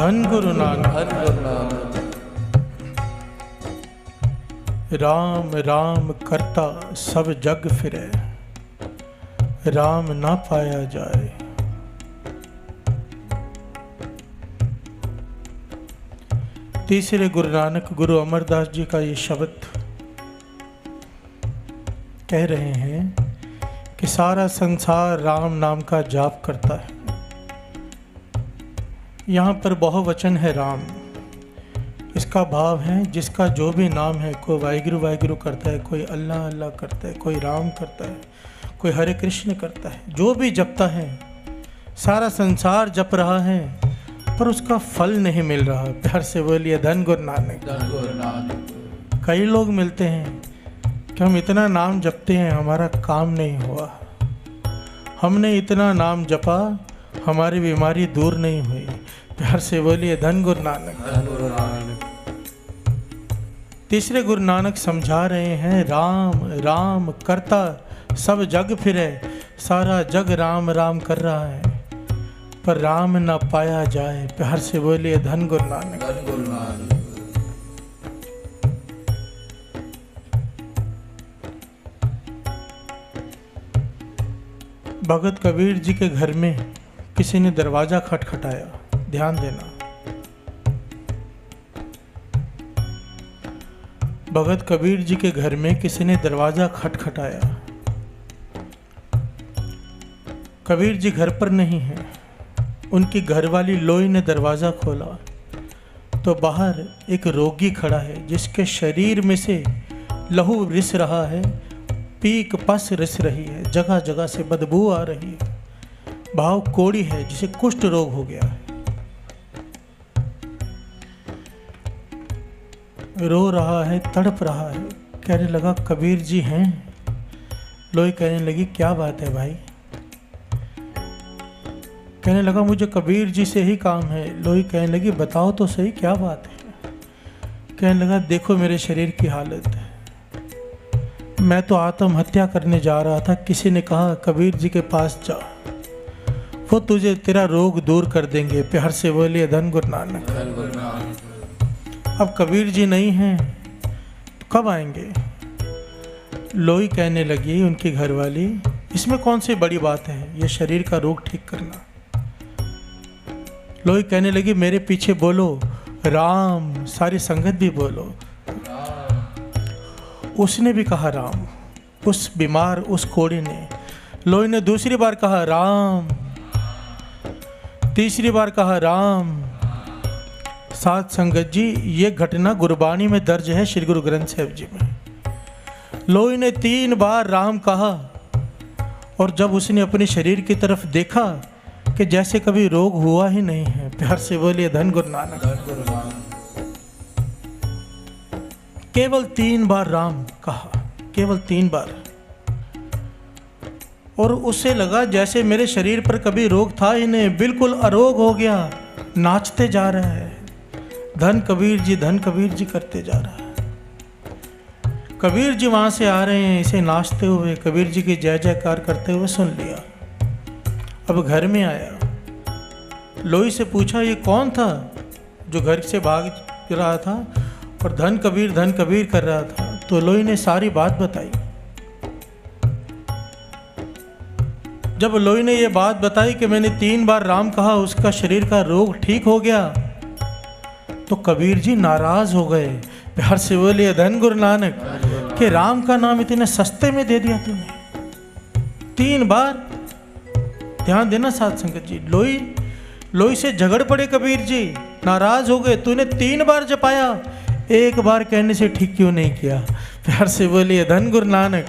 धन गुरु नानक। राम राम करता सब जग फिरे, राम ना पाया जाए। तीसरे गुरु नानक गुरु अमरदास जी का ये शब्द कह रहे हैं कि सारा संसार राम नाम का जाप करता है। यहाँ पर बहुवचन है राम। इसका भाव है जिसका जो भी नाम है, कोई वाहिगुरु वाहिगुरु करता है, कोई अल्लाह अल्लाह करता है, कोई राम करता है, कोई हरे कृष्ण करता है, जो भी जपता है सारा संसार जप रहा है पर उसका फल नहीं मिल रहा। प्यार से बोलिए धन गुरु नानक। धन गुरु नानक। कई लोग मिलते हैं कि हम इतना नाम जपते हैं हमारा काम नहीं हुआ, हमने इतना नाम जपा हमारी बीमारी दूर नहीं हुई। प्यार से बोलिए धन गुरु नानक। धन गुरु नानक। तीसरे गुरु नानक समझा रहे हैं राम राम करता सब जग फिरे, सारा जग राम राम कर रहा है पर राम ना पाया जाए। प्यार से बोलिए धन गुरु नानक। धन गुरु नानक। भगत कबीर जी के घर में किसी ने दरवाजा खटखटाया। ध्यान देना, भगत कबीर जी के घर में किसी ने दरवाजा खटखटाया। कबीर जी घर पर नहीं है। उनकी घरवाली लोई ने दरवाजा खोला तो बाहर एक रोगी खड़ा है जिसके शरीर में से लहू रिस रहा है, पीक पस रिस रही है, जगह जगह से बदबू आ रही है। भाव कोड़ी है जिसे कुष्ठ रोग हो गया है। रो रहा है, तड़प रहा है। कहने लगा कबीर जी हैं? लोई कहने लगी क्या बात है भाई? कहने लगा मुझे कबीर जी से ही काम है। लोई कहने लगी बताओ तो सही क्या बात है? कहने लगा देखो मेरे शरीर की हालत है, मैं तो आत्महत्या करने जा रहा था। किसी ने कहा कबीर जी के पास जा, वो तुझे तेरा रोग दूर कर देंगे। प्यार से बोलिए धन गुरु नानक। धन गुरु नानक। अब कबीर जी नहीं हैं तो कब आएंगे? लोई कहने लगी उनकी घरवाली इसमें कौन सी बड़ी बात है, ये शरीर का रोग ठीक करना। लोई कहने लगी मेरे पीछे बोलो राम, सारी संगत भी बोलो। उसने भी कहा राम, उस बीमार उस कोड़ी ने। लोई ने दूसरी बार कहा राम, तीसरी बार कहा राम। साथ संगत जी ये घटना गुरबाणी में दर्ज है, श्री गुरु ग्रंथ साहिब जी में। लोई ने 3 बार राम कहा और जब उसने अपने शरीर की तरफ देखा कि जैसे कभी रोग हुआ ही नहीं है। प्यार से बोलिए धन गुरु नानक। धन गुरु नानक। केवल 3 बार राम कहा, केवल 3 बार। और उसे लगा जैसे मेरे शरीर पर कभी रोग था ही नहीं, बिल्कुल अरोग हो गया, नाचते जा रहा है। धन कबीर जी, धन कबीर जी करते जा रहा है। कबीर जी वहां से आ रहे हैं, इसे नाचते हुए कबीर जी की जय जयकार करते हुए सुन लिया। अब घर में आया, लोई से पूछा ये कौन था जो घर से भाग रहा था और धन कबीर कर रहा था? तो लोई ने सारी बात बताई। जब लोई ने ये बात बताई कि मैंने 3 बार राम कहा, उसका शरीर का रोग ठीक हो गया, तो कबीर जी नाराज हो गए। प्यार से बोलिए धन गुरु नानक। कि राम का नाम इतने सस्ते में दे दिया तूने 3 बार। ध्यान देना साथ संगत जी, लोई से झगड़ पड़े कबीर जी, नाराज हो गए। तूने 3 बार जपाया, 1 बार कहने से ठीक क्यों नहीं किया? प्यार से बोलिए धन गुरु नानक।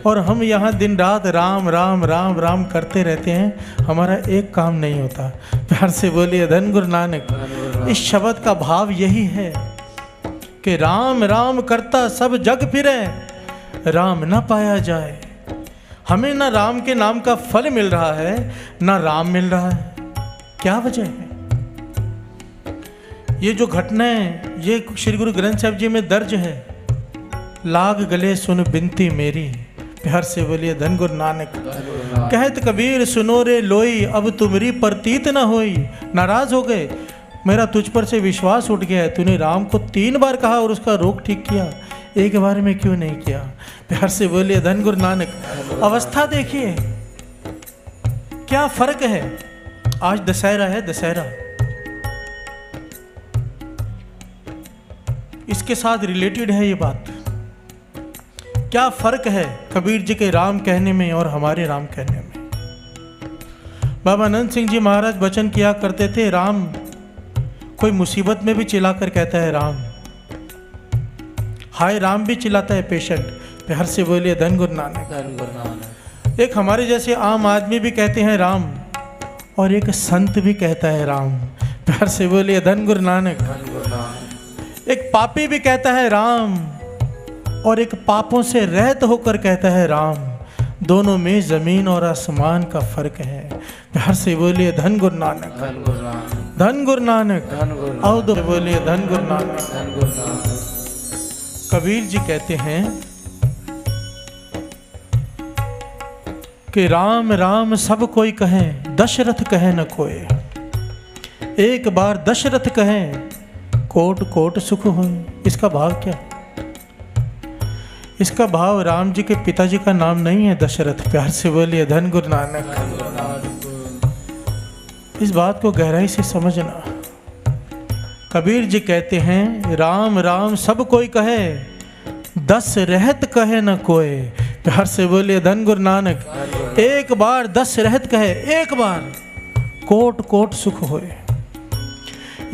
और हम यहाँ दिन रात राम राम राम राम करते रहते हैं, हमारा एक काम नहीं होता। प्यार से बोलिए धन गुरु नानक। इस शब्द का भाव यही है कि राम राम करता सब जग फिरे, राम ना पाया जाए। हमें ना राम के नाम का फल मिल रहा है, ना राम मिल रहा है। क्या वजह है? ये जो घटना है ये श्री गुरु ग्रंथ साहिब जी में दर्ज है। लाग गले सुन बिनती मेरी। प्यार से बोलिए धन गुरु नानक। कहत कबीर सुनो रे लोई, अब तुमरी प्रतीत न होई। नाराज हो गए। मेरा तुझ पर से विश्वास उठ गया है। तूने राम को 3 बार कहा और उसका रोग ठीक किया, एक बार में क्यों नहीं किया? प्यार से बोलिए धन गुरु नानक। अवस्था देखिए क्या फर्क है। आज दशहरा है, दशहरा इसके साथ रिलेटेड है ये बात। क्या फर्क है कबीर जी के राम कहने में और हमारे राम कहने में। बाबा अनंत सिंह जी महाराज वचन किया करते थे, राम कोई मुसीबत में भी चिल्लाकर कहता है राम, हाय राम भी चिल्लाता है पेशेंट। प्यार से बोलिए धन गुरु नानक। धन गुरु नानक। एक हमारे जैसे आम आदमी भी कहते हैं राम, और एक संत भी कहता है राम। प्यार से बोलिए धन गुरु नानक। धन गुरु नानक। एक पापी भी कहता है राम, और एक पापों से रहित होकर कहता है राम। दोनों में जमीन और आसमान का फर्क है। प्यार से बोलिए धन गुरु नानक। धन गुरु नानक। धन गुरु नानक। धन गुरु आओ तो बोलिए धन गुरु नानक। धन गुरु नानक। कबीर जी कहते हैं कि राम राम सब कोई कहे, दशरथ कहे न कोई। एक बार दशरथ कहे, कोट कोट सुख होए। इसका भाव क्या? इसका भाव राम जी के पिताजी का नाम नहीं है दशरथ। प्यार से बोलिए धन गुरु नानक। धन गुरु नानक। इस बात को गहराई से समझना। कबीर जी कहते हैं राम राम सब कोई कहे, दस रहत कहे न कोई। प्यार से बोलिए धन गुरु नानक। एक बार 10 रहत कहे, एक बार कोट कोट सुख होए।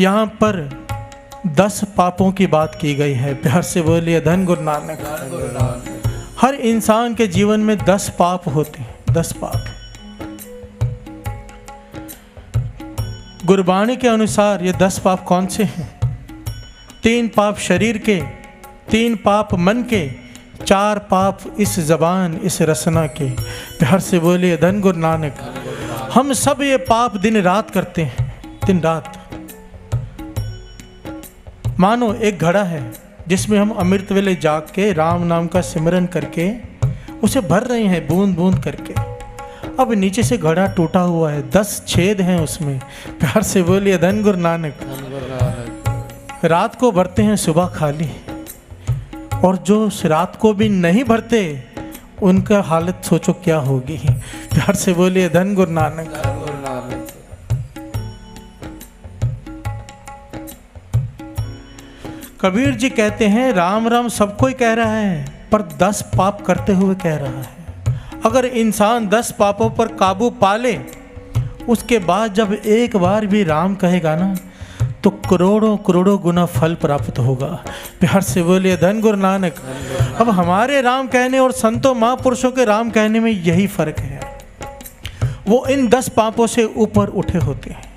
यहाँ पर 10 पापों की बात की गई है। प्यार से बोलिए धन गुरु नानक। धन गुरु नानक। हर इंसान के जीवन में 10 पाप होते हैं, 10 पाप। गुरबाणी के अनुसार ये 10 पाप कौन से हैं? 3 पाप शरीर के, 3 पाप मन के, 4 पाप इस जबान इस रसना के। प्यार से बोलिए धन गुरु नानक। हम सब ये पाप दिन रात करते हैं, दिन रात। मानो एक घड़ा है जिसमें हम अमृत वेले जाग के राम नाम का सिमरन करके उसे भर रहे हैं बूंद बूंद करके। अब नीचे से घड़ा टूटा हुआ है, 10 छेद हैं उसमें। प्यार से बोलिए धन गुरु नानक। धन गुरु नानक। रात को भरते हैं, सुबह खाली। और जो रात को भी नहीं भरते उनका हालत सोचो क्या होगी। प्यार से बोलिए धन गुरु नानक। धन गुरु नानक। कबीर जी कहते हैं राम राम सब कोई कह रहा है, पर 10 पाप करते हुए कह रहा है। अगर इंसान 10 पापों पर काबू पा ले, उसके बाद जब एक बार भी राम कहेगा ना, तो करोड़ों करोड़ों गुना फल प्राप्त होगा। प्यार से बोलिए धन गुरु नानक। अब हमारे राम कहने और संतों महापुरुषों के राम कहने में यही फर्क है। वो इन 10 पापों से ऊपर उठे होते हैं।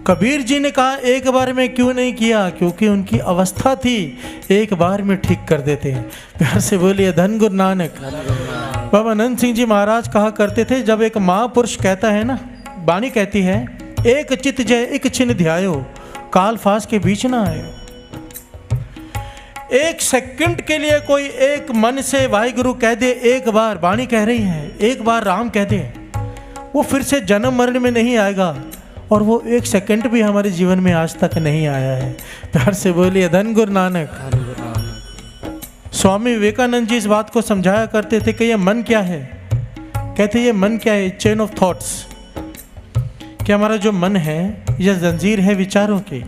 कबीर जी ने कहा एक बार में क्यों नहीं किया? क्योंकि उनकी अवस्था थी, एक बार में ठीक कर देते हैं। प्यार से बोलिए धन गुरु नानक। धन गुरु नानक। बाबा अनंत सिंह जी महाराज कहा करते थे, जब एक महापुरुष कहता है ना, वाणी कहती है, एक चित जय एक छिन ध्यायो, काल फास के बीच ना आयो। एक सेकंड के लिए कोई एक मन से वाहिगुरु कह दे, एक बार वाणी कह रही है, एक बार राम कह दे, वो फिर से जन्म मरण में नहीं आएगा। और वो एक सेकंड भी हमारे जीवन में आज तक नहीं आया है। प्यार से बोलिए धन गुरु नानक। धन गुरु नानक। स्वामी विवेकानंद जी इस बात को समझाया करते थे कि ये मन क्या है। कहते ये मन क्या है? Chain of thoughts. कि हमारा जो मन है यह जंजीर है विचारों की।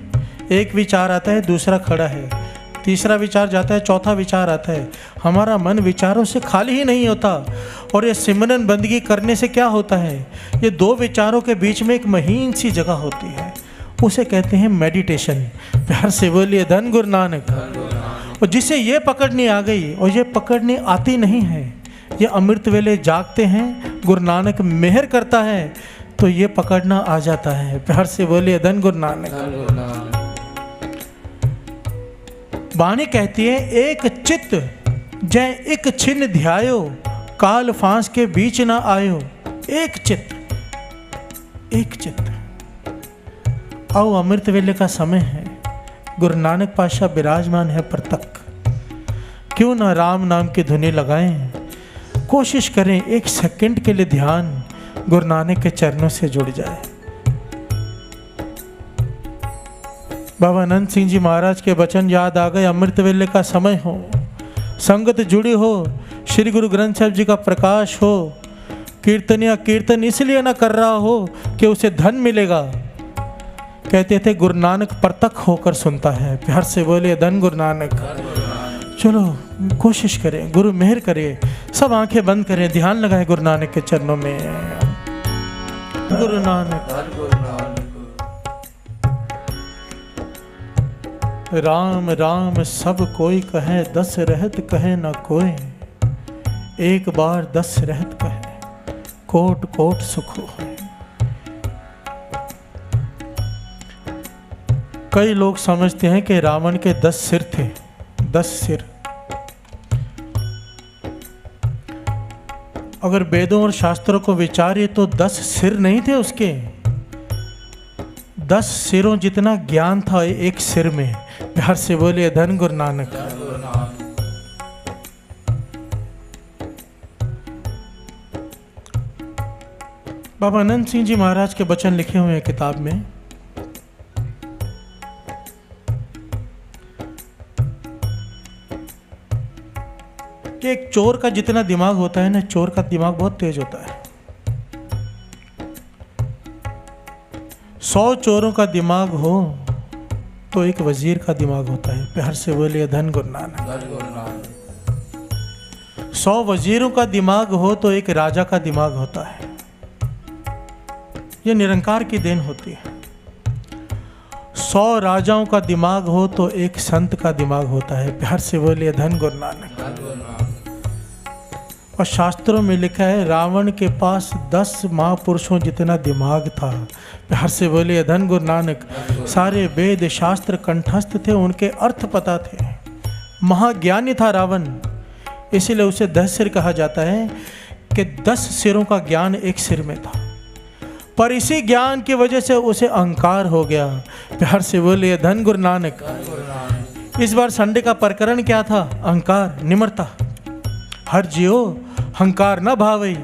एक विचार आता है, दूसरा खड़ा है, तीसरा विचार जाता है, चौथा विचार आता है। हमारा मन विचारों से खाली ही नहीं होता। और ये सिमरन बंदगी करने से क्या होता है? ये 2 विचारों के बीच में एक महीन सी जगह होती है, उसे कहते हैं मेडिटेशन। प्यार से बोलिए धन गुरु नानक। धन गुरु नानक। और जिसे ये पकड़नी आ गई, और ये पकड़नी आती नहीं है, ये अमृत वेले जागते हैं, गुरु नानक मेहर करता है तो ये पकड़ना आ जाता है। प्यार से बोलिए धन गुरु नानक। धन गुरु नानक। वाणी कहती है, एक चित्त जय एक छिन ध्यायो, काल फांस के बीच ना आयो। एक चित्त, एक चित्त। आओ अमृत वेले का समय है, गुरु नानक पातशाह विराजमान है पर तक। क्यों ना राम नाम की धुनी लगाएं, कोशिश करें एक सेकंड के लिए ध्यान गुरु नानक के चरणों से जुड़ जाए। बाबा अनंत सिंह जी महाराज के वचन याद आ गए। अमृत वेले का समय हो, संगत जुड़ी हो, श्री गुरु ग्रंथ साहिब जी का प्रकाश हो, कीर्तनिया कीर्तन इसलिए ना कर रहा हो कि उसे धन मिलेगा। कहते थे गुरु नानक परतक होकर सुनता है। प्यार से बोले धन गुरु नानक। चलो कोशिश करें, गुरु मेहर करे। सब आंखें बंद करें, ध्यान लगाएं गुरु नानक के चरणों में। गुरु नानक राम राम सब कोई कहे, 10 रहत कहे न कोई। एक बार 10 रहत कहे, कोट कोट सुख हो। कई लोग समझते हैं कि रावण के 10 सिर थे, 10 सिर। अगर वेदों और शास्त्रों को विचारिए तो 10 सिर नहीं थे उसके, 10 सिरों जितना ज्ञान था एक सिर में। प्यार से बोलिए धन गुरु नानक। बाबा अनंत सिंह जी महाराज के वचन लिखे हुए हैं किताब में। कि एक चोर का जितना दिमाग होता है ना, चोर का दिमाग बहुत तेज होता है। 100 चोरों का दिमाग हो तो एक वजीर का दिमाग होता है। प्यार से बोलिए धन गुरु नानक। 100 वजीरों का दिमाग हो तो एक राजा का दिमाग होता है। यह निरंकार की देन होती है। 100 राजाओं का दिमाग हो तो एक संत का दिमाग होता है। प्यार से बोलिए धन गुरु नानक। और शास्त्रों में लिखा है रावण के पास 10 महापुरुषों जितना दिमाग था। प्यार से बोलिए धन गुरु नानक। सारे वेद शास्त्र कंठस्थ थे, उनके अर्थ पता थे। महाज्ञानी था रावण, इसीलिए उसे 10 सिर कहा जाता है कि 10 सिरों का ज्ञान एक सिर में था। पर इसी ज्ञान की वजह से उसे अहंकार हो गया। प्यार से बोलिए धन गुरु नानक। इस बार संडे का प्रकरण क्या था? अहंकार, निम्रता। हर जियो अहंकार न भावई।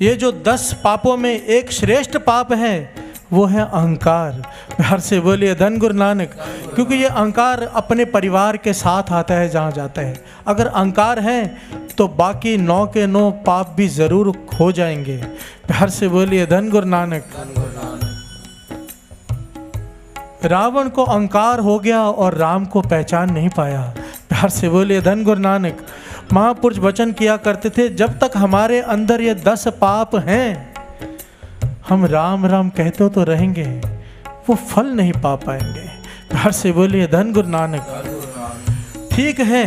ये जो 10 पापों में एक श्रेष्ठ पाप है वो है अहंकार। प्यार से बोलिए धन गुरु नानक। क्योंकि ये अहंकार अपने परिवार के साथ आता है जहाँ जाता है। अगर अहंकार है तो बाकी 9 के 9 पाप भी जरूर हो जाएंगे। प्यार से बोलिए धन गुरु नानक। रावण को अहंकार हो गया और राम को पहचान नहीं पाया। प्यार से बोलिए धन गुरु नानक। महापुरुष वचन किया करते थे जब तक हमारे अंदर ये 10 पाप हैं हम राम राम कहते तो रहेंगे, वो फल नहीं पा पाएंगे। प्यार से बोलिए धन गुरु नानक। ठीक है,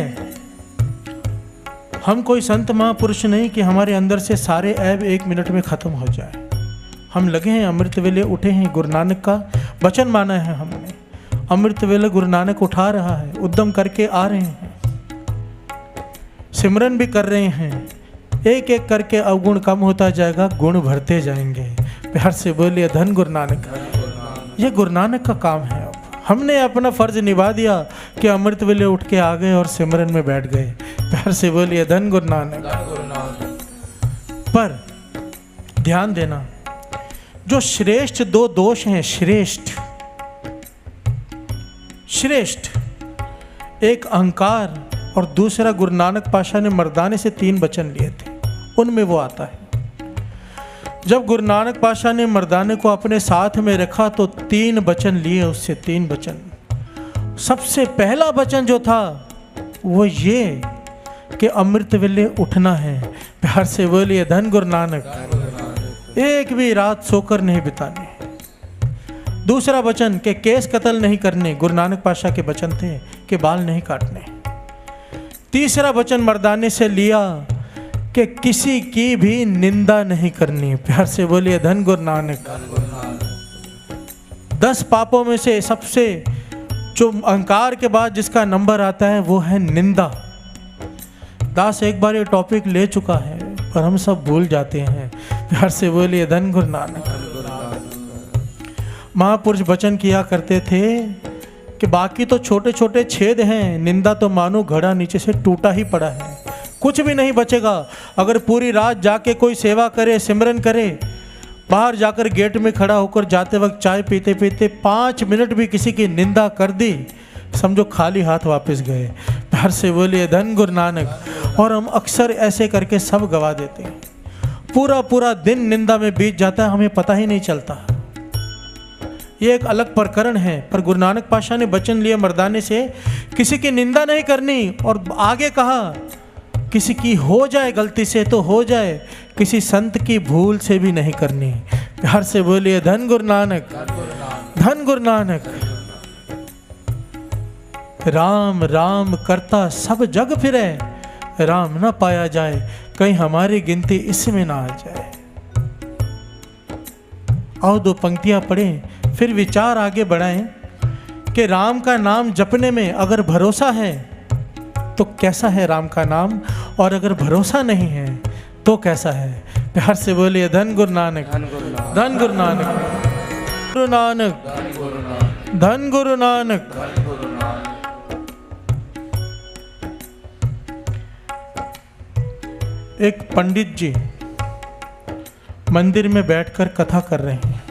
हम कोई संत महापुरुष नहीं कि हमारे अंदर से सारे ऐब 1 मिनट में खत्म हो जाए। हम लगे हैं, अमृत वेले उठे हैं, गुरु नानक का वचन माना है हमने। अमृत वेले गुरु नानक उठा रहा है, उद्यम करके आ रहे हैं, सिमरन भी कर रहे हैं। एक एक करके अवगुण कम होता जाएगा, गुण भरते जाएंगे। प्यार से बोलिए धन गुरु नानक। ये गुरु नानक का काम है। अब हमने अपना फर्ज निभा दिया कि अमृत वेले उठ के आ गए और सिमरन में बैठ गए। प्यार से बोलिए धन गुरु नानक। पर ध्यान देना, जो श्रेष्ठ 2 दोष हैं, श्रेष्ठ एक अहंकार और दूसरा गुरु नानक पाशाह ने मर्दाने से 3 वचन लिए थे, उनमें वो आता है। जब गुरु नानक पाशाह ने मर्दाने को अपने साथ में रखा तो 3 वचन लिए उससे, 3 वचन। सबसे पहला वचन जो था वो ये कि अमृत वेले उठना है। प्यार से बोलिए धन गुरु नानक। एक भी रात सोकर नहीं बितानी। दूसरा वचन कि केस कत्ल नहीं करने, गुरु नानक पाशाह के वचन थे कि बाल नहीं काटने। तीसरा वचन मर्दाने से लिया कि किसी की भी निंदा नहीं करनी। प्यार से बोलिए धन गुरु नानक। 10 पापों में से सबसे जो अहंकार के बाद जिसका नंबर आता है वो है निंदा। दास एक बार ये टॉपिक ले चुका है पर हम सब भूल जाते हैं। प्यार से बोलिए धन गुरु नानक। महापुरुष वचन किया करते थे कि बाकी तो छोटे छोटे छेद हैं, निंदा तो मानो घड़ा नीचे से टूटा ही पड़ा है, कुछ भी नहीं बचेगा। अगर पूरी रात जाके कोई सेवा करे, सिमरन करे, बाहर जाकर गेट में खड़ा होकर जाते वक्त चाय पीते पीते 5 मिनट भी किसी की निंदा कर दी, समझो खाली हाथ वापस गए। प्यार से बोलिए धन गुरु नानक। और हम अक्सर ऐसे करके सब गवा देते हैं, पूरा पूरा दिन निंदा में बीत जाता है, हमें पता ही नहीं चलता। ये एक अलग प्रकरण है, पर गुरु नानक पातशाह ने वचन लिए मर्दाने से, किसी की निंदा नहीं करनी। और आगे कहा, किसी की हो जाए गलती से तो हो जाए, किसी संत की भूल से भी नहीं करनी। प्यार से बोलिए धन गुरु नानक, धन गुरु नानक। राम राम करता सब जग फिरे, राम ना पाया जाए, कहीं हमारी गिनती इसमें ना आ जाए। आओ 2 पंक्तियां पढ़ें, फिर विचार आगे बढ़ाएं कि राम का नाम जपने में अगर भरोसा है तो कैसा है राम का नाम, और अगर भरोसा नहीं है तो कैसा है। प्यार से बोलिए धन गुरु नानक, धन गुरु नानक, गुरु नानक, धन गुरु नानक। एक पंडित जी मंदिर में बैठकर कथा कर रहे हैं।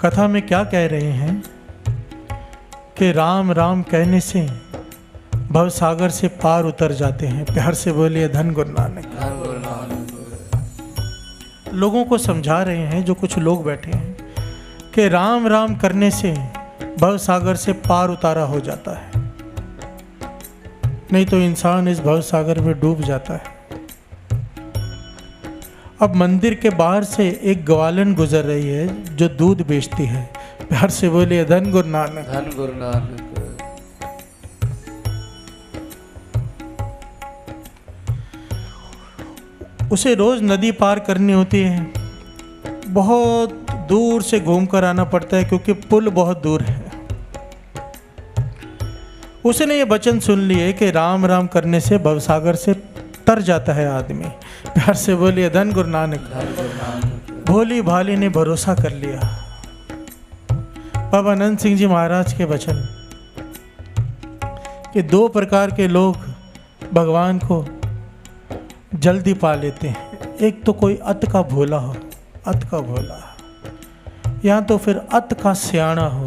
कथा में क्या कह रहे हैं कि राम राम कहने से भव सागर से पार उतर जाते हैं। प्यार से बोलिए धन गुरु नानक। लोगों को समझा रहे हैं, जो कुछ लोग बैठे हैं, कि राम राम करने से भव सागर से पार उतारा हो जाता है, नहीं तो इंसान इस भव सागर में डूब जाता है। अब मंदिर के बाहर से एक ग्वालन गुजर रही है जो दूध बेचती है। प्यार से बोलिए धन गुरु नानक, धन गुरु नानक। उसे रोज नदी पार करनी होती है, बहुत दूर से घूमकर आना पड़ता है क्योंकि पुल बहुत दूर है। उसने ये वचन सुन लिए कि राम राम करने से भवसागर से तर जाता है आदमी। प्यार से बोलिए धन गुरु नानक। भोली भाली ने भरोसा कर लिया। बाबा अनंत सिंह जी महाराज के वचन कि 2 प्रकार के लोग भगवान को जल्दी पा लेते हैं। एक तो कोई अत का भोला हो, अत का भोला, या तो फिर अत का सियाना हो।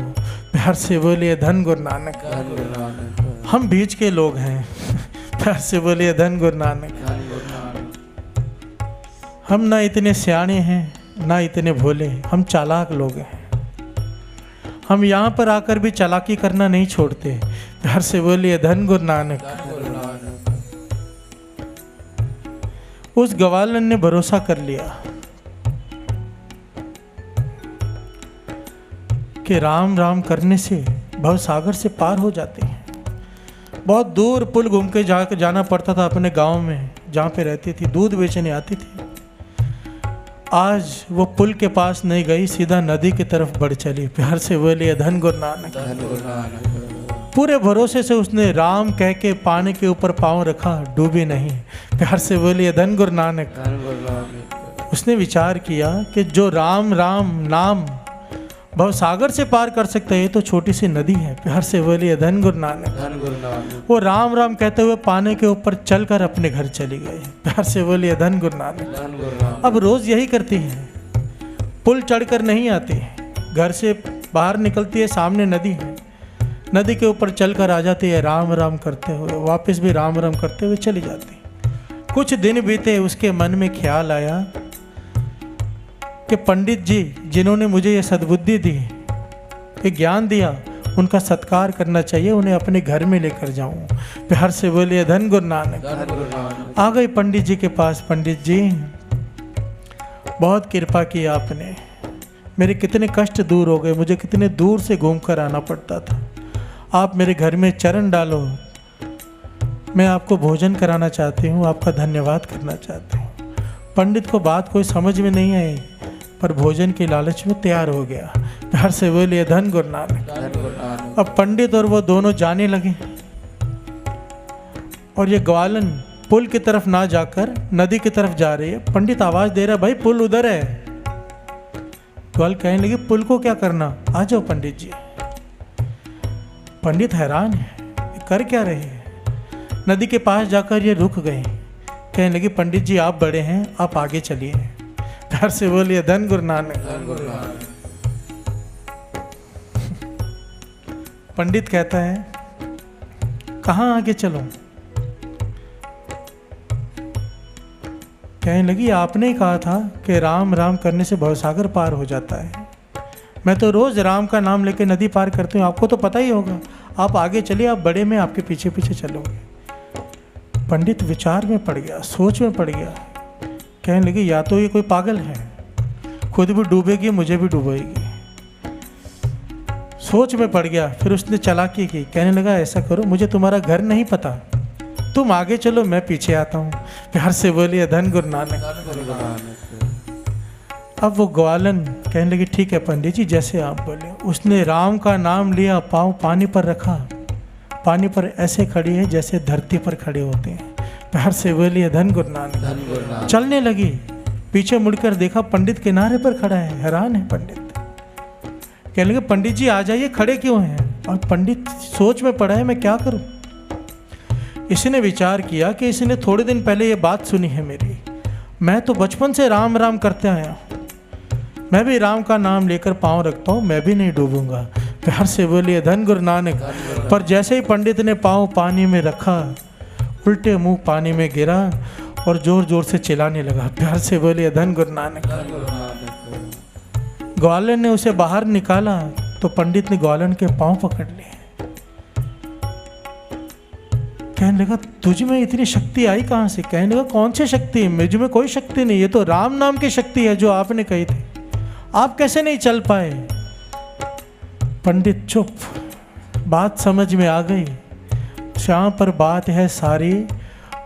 प्यार से बोलिए धन गुरु नानक। हम बीच के लोग हैं। प्यार से बोलिए धन गुरु नानक। हम ना इतने सियाने हैं ना इतने भोले, हम चालाक लोग हैं। हम यहाँ पर आकर भी चालाकी करना नहीं छोड़ते। प्यार से बोलिए धन गुरु नानक। उस ग्वालन ने भरोसा कर लिया कि राम राम करने से भवसागर से पार हो जाते हैं। बहुत दूर पुल घूम के जाना पड़ता था अपने गांव में जहाँ पे रहती थी, दूध बेचने आती थी। आज वो पुल के पास नहीं गई, सीधा नदी की तरफ बढ़ चली। प्यार से बोलिए धन गुरु नानक। पूरे भरोसे से उसने राम कह के पानी के ऊपर पांव रखा, डूबी नहीं। प्यार से बोलिए धन गुरु नानक। उसने विचार किया कि जो राम राम नाम भवसागर से पार कर सकता है, ये तो छोटी सी नदी है। प्यार से बोलिए धन गुरु नानक। वो राम राम कहते हुए पानी के ऊपर चलकर अपने घर चली गई। प्यार से बोलिए धन गुरु नानक। अब रोज यही करती है, पुल चढ़कर नहीं आती, घर से बाहर निकलती है, सामने नदी है, नदी के ऊपर चलकर आ जाती है, राम राम करते हुए, वापस भी राम राम करते हुए चली जाती। कुछ दिन बीते, उसके मन में ख्याल आया कि पंडित जी जिन्होंने मुझे ये सद्बुद्धि दी, ये ज्ञान दिया, उनका सत्कार करना चाहिए, उन्हें अपने घर में लेकर जाऊं। प्यार से बोलिए धन गुरु नानक। आ गई पंडित जी के पास। पंडित जी, बहुत कृपा की आपने, मेरे कितने कष्ट दूर हो गए, मुझे कितने दूर से घूम कर आना पड़ता था। आप मेरे घर में चरण डालो, मैं आपको भोजन कराना चाहती हूँ, आपका धन्यवाद करना चाहती हूँ। पंडित को बात कोई समझ में नहीं आई, पर भोजन के लालच में तैयार हो गया। प्यार से बोलिए धन गुरु नानक। अब पंडित और वो दोनों जाने लगे, और ये ग्वालन पुल की तरफ ना जाकर नदी की तरफ जा रही है। पंडित आवाज दे रहा है, भाई पुल उधर है। ग्वाल कहने लगे, पुल को क्या करना, आ जाओ पंडित जी। पंडित हैरान है, कर क्या रहे हैं। नदी के पास जाकर ये रुक गए। कहने लगी पंडित जी आप बड़े हैं, आप आगे चलिए। प्यार से बोलिए धन गुरु नानक। धन गुरु नानक। पंडित कहता है कहाँ आगे चलो? कहने लगी आपने ही कहा था कि राम राम करने से भवसागर पार हो जाता है। मैं तो रोज राम का नाम लेके नदी पार करती हूँ, आपको तो पता ही होगा। आप आगे चलिए, आप बड़े में आपके पीछे पीछे चलोगे। पंडित विचार में पड़ गया, सोच में पड़ गया। कहने लगी या तो ये कोई पागल है, खुद भी डूबेगी मुझे भी डूबेगी। सोच में पड़ गया। फिर उसने चालाकी की, कहने लगा ऐसा करो, मुझे तुम्हारा घर नहीं पता, तुम आगे चलो मैं पीछे आता हूँ। प्यार से बोलिए धन गुरु नानक। धन गुरु नानक। अब वो ग्वालन कहने लगी ठीक है पंडित जी जैसे आप बोले। उसने राम का नाम लिया, पाँव पानी पर रखा, पानी पर ऐसे खड़ी है जैसे धरती पर खड़े होते हैं। प्यार से बोलिए धन गुरु नानक। धन गुरु नानक। चलने लगी, पीछे मुड़कर देखा पंडित किनारे पर खड़ा है। हैरान है पंडित, कहने लगे पंडित जी आ जाइए, खड़े क्यों हैं? और पंडित सोच में पड़ा है मैं क्या करूं। इसने विचार किया कि इसने थोड़े दिन पहले ये बात सुनी है मेरी। मैं तो बचपन से राम राम करते आया हूं, मैं भी राम का नाम लेकर पाँव रखता हूँ, मैं भी नहीं डूबूंगा। प्यार से बोलिए धन गुरु नानक। पर जैसे ही पंडित ने पाँव पानी में रखा, उल्टे मुंह पानी में गिरा और जोर जोर से चिल्लाने लगा। प्यार से बोलिए धन गुरु नानक। धन गुरु नानक। ग्वालन ने उसे बाहर निकाला तो पंडित ने ग्वालन के पांव पकड़ लिए। कहने लगा तुझ में इतनी शक्ति आई कहां से? कहने लगा कौन सी शक्ति? मुझ में कोई शक्ति नहीं, ये तो राम नाम की शक्ति है जो आपने कही थी। आप कैसे नहीं चल पाए? पंडित चुप। बात समझ में आ गई, यहाँ पर बात है सारी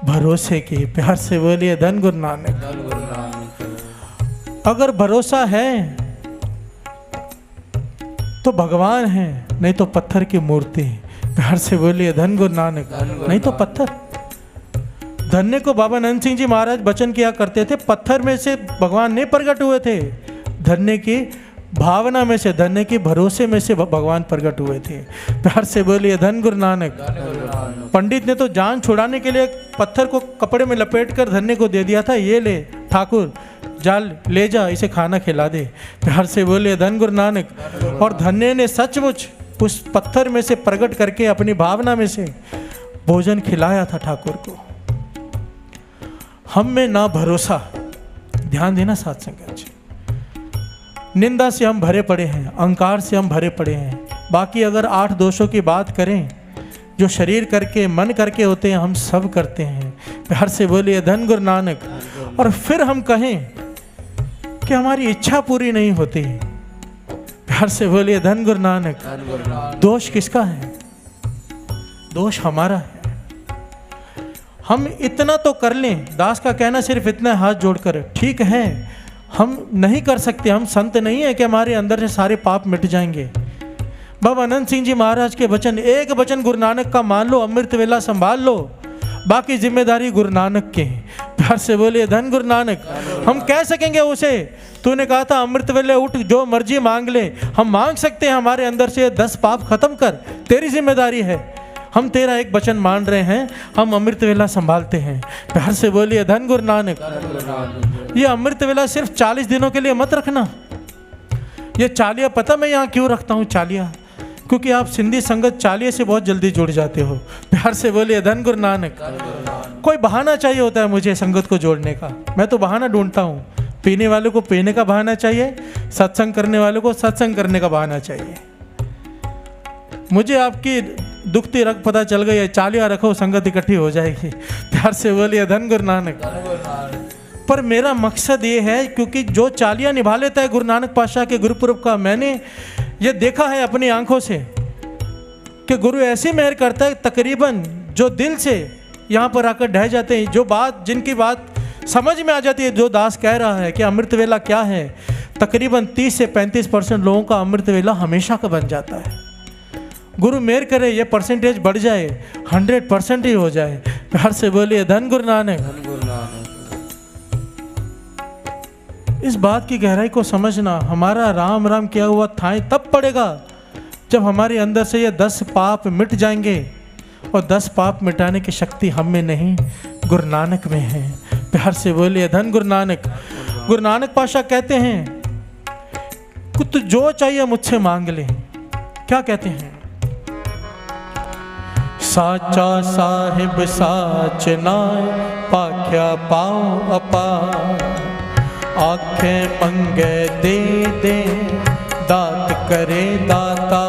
भरोसे की। प्यार से बोलिए धन गुरु नानक। धन गुरु नानक। अगर भरोसा है तो भगवान है, नहीं तो पत्थर की मूर्ति। प्यार से बोलिए धन गुरु नानक। नहीं तो पत्थर। धन्य को बाबा नंद सिंह जी महाराज वचन किया करते थे, पत्थर में से भगवान नहीं प्रकट हुए थे, धन्य की भावना में से, धन्य के भरोसे में से भगवान प्रकट हुए थे। प्यार से बोलिए धन गुरु नानक। पंडित ने तो जान छुड़ाने के लिए पत्थर को कपड़े में लपेट कर धन्य को दे दिया था, ये ले ठाकुर जाल ले जा, इसे खाना खिला दे। प्यार से बोलिए धन गुरु नानक। और धन्य ने सचमुच उस पत्थर में से प्रकट करके अपनी भावना में से भोजन खिलाया था ठाकुर को। हम में ना भरोसा, ध्यान देना साथ संगत जी। निंदा से हम भरे पड़े हैं, अहंकार से हम भरे पड़े हैं। बाकी अगर 8 दोषों की बात करें जो शरीर करके मन करके होते हैं, हम सब करते हैं। प्यार से बोलिए धन गुरु नानक। और फिर हम कहें कि हमारी इच्छा पूरी नहीं होती, प्यार से बोलिए धन गुरु नानक। धन गुरु नानक। दोष किसका है? दोष हमारा है। हम इतना तो कर लें, दास का कहना सिर्फ इतना हाथ जोड़कर, ठीक है हम नहीं कर सकते, हम संत नहीं है कि हमारे अंदर से सारे पाप मिट जाएंगे। बाबा अनंत सिंह जी महाराज के वचन, एक वचन गुरु नानक का मान लो, अमृत वेला संभाल लो, बाकी जिम्मेदारी गुरु नानक की। प्यार से बोलिए धन गुरु नानक। हम कह सकेंगे उसे, तूने कहा था अमृत वेले उठ जो मर्जी मांग ले, हम मांग सकते हैं हमारे अंदर से 10 पाप खत्म कर, तेरी जिम्मेदारी है। हम तेरा एक वचन मान रहे हैं, हम अमृत वेला संभालते हैं। प्यार से बोलिए धन गुरु नानक। ये अमृत वेला सिर्फ 40 दिनों के लिए मत रखना। ये चालिया, पता मैं यहाँ क्यों रखता हूँ चालिया? क्योंकि आप सिंधी संगत चालिये से बहुत जल्दी जुड़ जाते हो। प्यार से बोलिए धन गुरु नानक। कोई बहाना चाहिए होता है मुझे संगत को जोड़ने का, मैं तो बहाना ढूंढता हूँ। पीने वाले को पीने का बहाना चाहिए, सत्संग करने वाले को सत्संग करने का बहाना चाहिए। मुझे आपकी दुखती रग पता चल गई है, चालिया रखो संगत इकट्ठी हो जाएगी। प्यार से बोलिए धन गुरु नानक। पर मेरा मकसद ये है, क्योंकि जो चालिया निभा लेता है गुरु नानक पातशाह के गुरुपुरब का, मैंने ये देखा है अपनी आंखों से कि गुरु ऐसी मेहर करता है, तकरीबन जो दिल से यहाँ पर आकर ढह जाते हैं, जो बात जिनकी बात समझ में आ जाती है, जो दास कह रहा है कि अमृत वेला क्या है, तकरीबन 30 से 35% लोगों का अमृत वेला हमेशा का बन जाता है। गुरु मेहर करे ये परसेंटेज बढ़ जाए, 100% ही हो जाए। प्यार से बोलिए धन गुरु नानक। धन गुरु नानक। इस बात की गहराई को समझना, हमारा राम राम किया हुआ थाई तब पड़ेगा जब हमारे अंदर से ये 10 पाप मिट जाएंगे और 10 पाप मिटाने की शक्ति हम में नहीं, गुरु नानक में है। प्यार से बोलिए धन गुरु नानक। गुरु नानक पाशा कहते हैं कि तू जो चाहिए मुझसे मांग ले। क्या कहते हैं? साचा साहिब साच नाय, पाख्या पाओ अपार, आंखें मंगे दे दे, दात करे दाता।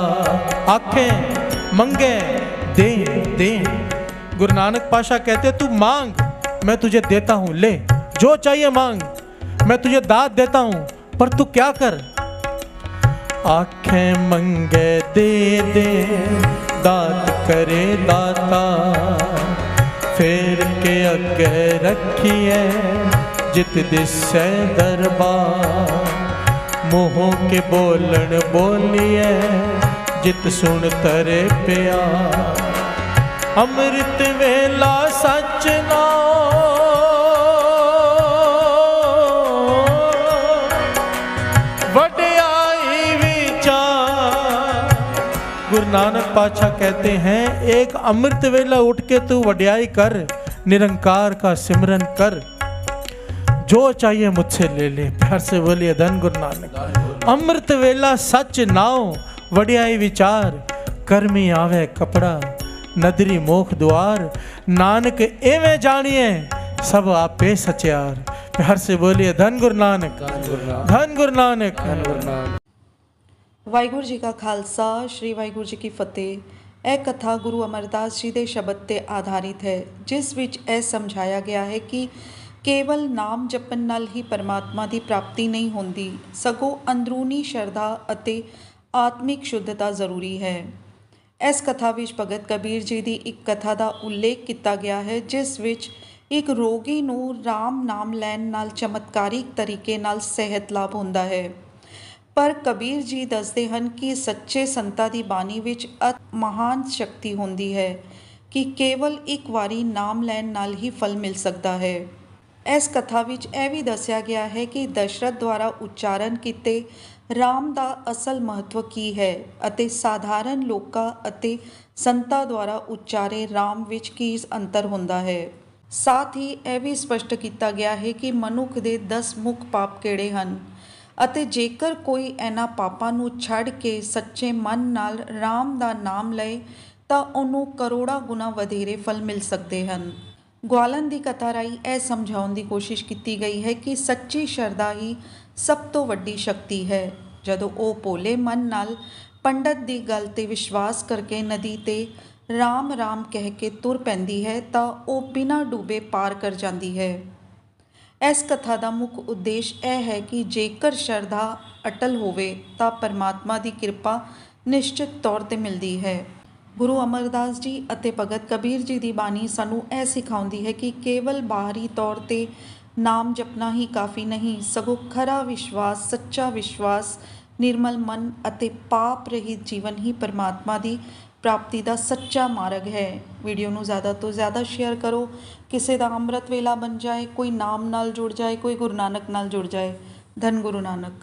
आंखें मंगे दे दे। गुरु नानक पाशा कहते तू मांग, मैं तुझे देता हूं, ले जो चाहिए मांग, मैं तुझे दात देता हूं, पर तू क्या कर? आंखें मंगे दे दे, दात करे दाता, फेर के अगे रखिए जित दिसै दरबार, मोह के बोलन बोलिए जित सुन तरे प्यार। अमृत वेला सच नाम, वड्याई विचार। गुरु नानक पातशाह कहते हैं एक अमृत वेला उठ के तू वड्याई कर, निरंकार का सिमरन कर, जो चाहिए मुझसे ले ले। प्यार से बोलिए धन गुरु नानक। अमृत वेला सच नाव, वड्याई विचार, कर्मी आवे कपड़ा, नदरी मोख द्वार, नानक एवें जानिए सब आपे सचियार। प्यार से बोलिए धन गुरु नानक, धन गुरु नानक। ਵਾਹਿਗੁਰੂ ਜੀ ਕਾ ਖਾਲਸਾ, ਸ਼੍ਰੀ ਵਾਹਿਗੁਰੂ ਜੀ ਕੀ ਫਤਿਹ। ਇਹ ਕਥਾ ਗੁਰੂ ਅਮਰਦਾਸ ਜੀ ਦੇ ਸ਼ਬਦ ਤੇ ਆਧਾਰਿਤ ਹੈ, ਜਿਸ ਵਿੱਚ ਇਹ ਸਮਝਾਇਆ ਗਿਆ ਹੈ ਕਿ ਕੇਵਲ ਨਾਮ ਜਪਣ ਨਾਲ ਹੀ ਪਰਮਾਤਮਾ ਦੀ ਪ੍ਰਾਪਤੀ ਨਹੀਂ ਹੁੰਦੀ, ਸਗੋਂ ਅੰਦਰੂਨੀ ਸ਼ਰਧਾ ਅਤੇ ਆਤਮਿਕ ਸ਼ੁੱਧਤਾ ਜ਼ਰੂਰੀ ਹੈ। ਇਸ ਕਥਾ ਵਿੱਚ ਭਗਤ ਕਬੀਰ ਜੀ ਦੀ ਇੱਕ ਕਥਾ ਦਾ ਉਲੇਖ ਕੀਤਾ ਗਿਆ ਹੈ, ਜਿਸ ਵਿੱਚ ਇੱਕ ਰੋਗੀ ਨੂੰ ਰਾਮ ਨਾਮ ਲੈਣ ਨਾਲ ਚਮਤਕਾਰਿਕ ਤਰੀਕੇ ਨਾਲ ਸਿਹਤ ਲਾਭ ਹੁੰਦਾ ਹੈ। ਪਰ ਕਬੀਰ ਜੀ ਦੱਸਦੇ ਹਨ ਕਿ ਸੱਚੇ ਸੰਤਾਂ ਦੀ ਬਾਣੀ ਵਿੱਚ ਮਹਾਨ ਸ਼ਕਤੀ ਹੁੰਦੀ ਹੈ ਕਿ ਕੇਵਲ ਇੱਕ ਵਾਰੀ ਨਾਮ ਲੈਣ ਨਾਲ ਹੀ ਫਲ ਮਿਲ ਸਕਦਾ ਹੈ। ਇਸ ਕਥਾ ਵਿੱਚ ਇਹ ਵੀ ਦੱਸਿਆ ਗਿਆ ਹੈ ਕਿ ਦਸ਼ਰਥ ਦੁਆਰਾ ਉਚਾਰਨ ਕੀਤੇ ਰਾਮ ਦਾ ਅਸਲ ਮਹੱਤਵ ਕੀ ਹੈ ਅਤੇ ਸਾਧਾਰਨ ਲੋਕਾਂ ਅਤੇ ਸੰਤਾਂ ਦੁਆਰਾ ਉਚਾਰੇ ਰਾਮ ਵਿੱਚ ਕੀ ਅੰਤਰ ਹੁੰਦਾ ਹੈ। ਸਾਥ ਹੀ ਇਹ ਵੀ ਸਪਸ਼ਟ ਕੀਤਾ ਗਿਆ ਹੈ ਕਿ ਮਨੁੱਖ ਦੇ 10 ਮੁੱਖ ਪਾਪ ਕਿਹੜੇ ਹਨ ਅਤੇ ਜੇਕਰ ਕੋਈ ਇਹਨਾਂ ਪਾਪਾਂ ਨੂੰ ਛੱਡ ਕੇ ਸੱਚੇ ਮਨ ਨਾਲ ਰਾਮ ਦਾ ਨਾਮ ਲਏ ਤਾਂ ਉਹਨੂੰ ਕਰੋੜਾਂ ਗੁਣਾ ਵਧੇਰੇ ਫਲ ਮਿਲ ਸਕਦੇ ਹਨ। ਗਵਾਲਨ ਦੀ ਕਥਾ ਰਾਹੀਂ ਇਹ ਸਮਝਾਉਣ ਦੀ ਕੋਸ਼ਿਸ਼ ਕੀਤੀ ਗਈ ਹੈ ਕਿ ਸੱਚੀ ਸ਼ਰਧਾ ਹੀ ਸਭ ਤੋਂ ਵੱਡੀ ਸ਼ਕਤੀ ਹੈ। ਜਦੋਂ ਉਹ ਭੋਲੇ ਮਨ ਨਾਲ ਪੰਡਤ ਦੀ ਗੱਲ 'ਤੇ ਵਿਸ਼ਵਾਸ ਕਰਕੇ ਨਦੀ 'ਤੇ ਰਾਮ ਰਾਮ ਕਹਿ ਕੇ ਤੁਰ ਪੈਂਦੀ ਹੈ ਤਾਂ ਉਹ ਬਿਨਾਂ ਡੁੱਬੇ ਪਾਰ ਕਰ ਜਾਂਦੀ ਹੈ। ਇਸ ਕਥਾ ਦਾ ਮੁੱਖ ਉਦੇਸ਼ ਇਹ ਹੈ ਕਿ ਜੇਕਰ ਸ਼ਰਧਾ ਅਟਲ ਹੋਵੇ ਤਾਂ ਪਰਮਾਤਮਾ ਦੀ ਕਿਰਪਾ ਨਿਸ਼ਚਿਤ ਤੌਰ 'ਤੇ ਮਿਲਦੀ ਹੈ। ਗੁਰੂ ਅਮਰਦਾਸ ਜੀ ਅਤੇ ਭਗਤ ਕਬੀਰ ਜੀ ਦੀ ਬਾਣੀ ਸਾਨੂੰ ਇਹ ਸਿਖਾਉਂਦੀ ਹੈ ਕਿ ਕੇਵਲ ਬਾਹਰੀ ਤੌਰ 'ਤੇ ਨਾਮ ਜਪਣਾ ਹੀ ਕਾਫੀ ਨਹੀਂ, ਸਗੋਂ ਖਰਾ ਵਿਸ਼ਵਾਸ, ਸੱਚਾ ਵਿਸ਼ਵਾਸ, ਨਿਰਮਲ ਮਨ ਅਤੇ ਪਾਪ ਰਹਿਤ ਜੀਵਨ ਹੀ ਪਰਮਾਤਮਾ ਦੀ ਪ੍ਰਾਪਤੀ ਦਾ ਸੱਚਾ ਮਾਰਗ ਹੈ। ਵੀਡੀਓ ਨੂੰ ਜ਼ਿਆਦਾ ਤੋਂ ਜ਼ਿਆਦਾ ਸ਼ੇਅਰ ਕਰੋ, ਕਿਸੇ ਦਾ ਅੰਮ੍ਰਿਤ ਵੇਲਾ ਬਣ ਜਾਏ, ਕੋਈ ਨਾਮ ਨਾਲ ਜੁੜ ਜਾਏ, ਕੋਈ ਗੁਰੂ ਨਾਨਕ ਨਾਲ ਜੁੜ ਜਾਏ। ਧੰਨ ਗੁਰੂ ਨਾਨਕ।